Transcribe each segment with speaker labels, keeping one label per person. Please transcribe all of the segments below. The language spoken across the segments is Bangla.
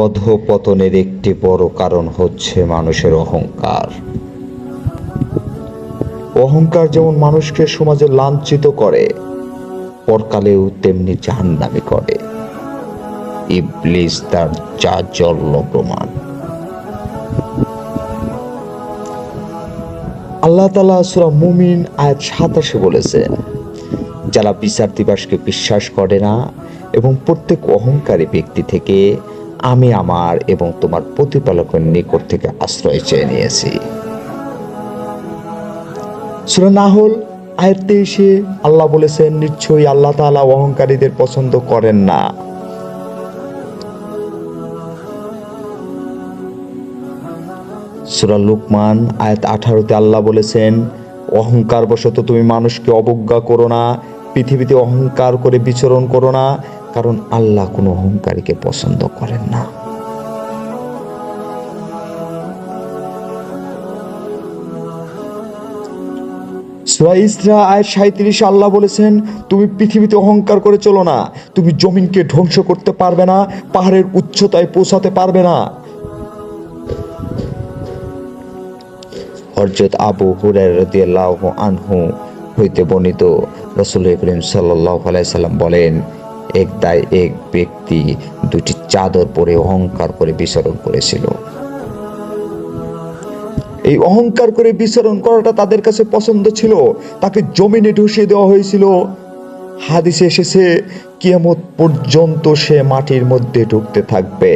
Speaker 1: অধঃপতনের একটি বড় কারণ হচ্ছে মানুষের অহংকার। অহংকার যেমন মানুষকে সমাজে লাঞ্ছিত করে, পরকালেও তেমনি জাহান্নামী করে। ইবলিস তার জাজ্বল্য প্রমাণ। আল্লাহ তাআলা সূরা মুমিন আয়াত ২৭ বলেছেন, যারা বিচার দিবসকে বিশ্বাস করে না এবং প্রত্যেক অহংকারী ব্যক্তি থেকে আমি আমার এবং তোমার প্রতিপালকের নিকট থেকে আশ্রয় চেয়ে নিয়েছি। সূরা নাহল আয়াত ২৩ আল্লাহ বলেছেন, নিশ্চয়ই আল্লাহ তাআলা অহংকারীদের পছন্দ করেন না। সূরা লুকমান আয়াত ১৮ আল্লাহ বলেছেন, অহংকার বশত তুমি মানুষকে অবজ্ঞা করো না, পৃথিবীতে অহংকার করে বিচরণ করো না, কারণ আল্লাহ কোনো অহংকারীকে পছন্দ করেন না। সূরা ইসরা আয়াত ৩৭ আল্লাহ বলেছেন, তুমি পৃথিবীতে অহংকার করে চলো না, তুমি জমিনকে ধ্বংস করতে পারবে না, পাহাড়ের উচ্চতায় পৌঁছাতে পারবে না। হযরত আবু হুরায়রা রাদিয়াল্লাহু আনহু হইতে বর্ণিত, রাসূল করিম সাল্লাল্লাহু আলাইহি সাল্লাম বলেন, এক ব্যক্তি দুটি চাদর পরে অহংকার করে বিচরণ করেছিল। এই অহংকার করে বিচরণ করাটা তাদের কাছে পছন্দ ছিল, তাকে জমিনে ধসিয়ে দেওয়া হয়েছিল। হাদিসে এসেছে, কিয়ামত পর্যন্ত সে মাটির মধ্যে ঢুকতে থাকবে।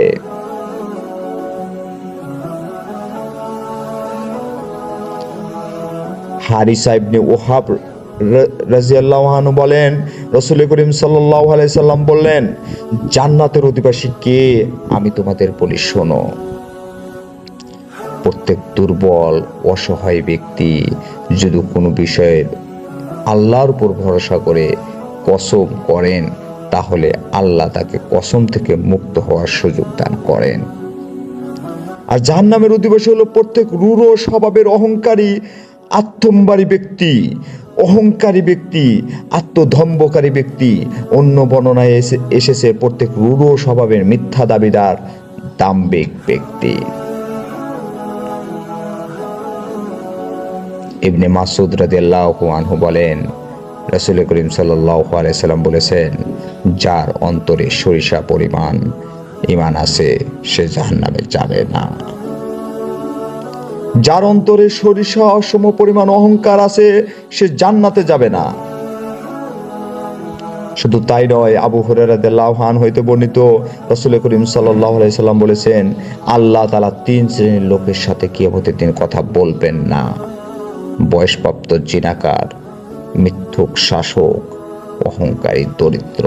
Speaker 1: হারিসা ইবনে ওহাব রাদিয়াল্লাহু আনহু বলেন, রাসূল করিম সাল্লাল্লাহু আলাইহি সাল্লাম বললেন, জান্নাতের অধিবাসী কে? আমি তোমাদের বলি, শোনো। প্রত্যেক দুর্বল অসহায় ব্যক্তি যদি কোনো বিষয়ে আল্লাহর উপর ভরসা করে কসম করেন, তাহলে আল্লাহ তাকে কসম থেকে মুক্ত হওয়ার সুযোগ দান করেন। আর জাহান্নামের অধিবাসী হলো প্রত্যেক রূঢ় স্বভাবের অহংকারী, আত্মম্বারী ব্যক্তি, অহংকারী ব্যক্তি, আত্মধম্বকারী ব্যক্তি। অন্য বর্ণনায় এসেছে প্রত্যেক রূঢ় স্বভাবের মিথ্যা দাবিদার, দাম্ভিক ব্যক্তি। ইবনে মাসউদ রাদিয়াল্লাহু আনহু বলেন, রাসূল করিম সাল্লাল্লাহু আলাইহি সাল্লাম বলেছেন, যার অন্তরে সরিষা পরিমাণ ঈমান আছে সে জাহান্নামে যাবে না। যার অন্তরে সরিষা সম পরিমাণ অহংকার আছে সে জান্নাতে যাবে না। শুধু তাই নয়, আবু হুরায়রা রাদিয়াল্লাহু আনহু হইতে বর্ণিত, রাসূল করিম সাল্লাল্লাহু আলাইহি সাল্লাম বলেছেন, আল্লাহ তাআলা ৩ শ্রেণীর লোকের সাথে কিয়ামতের দিন কথা বলবেন না: বয়সপ্রাপ্ত জিনাকার, মিথ্যুক শাসক, অহংকারী দরিদ্র।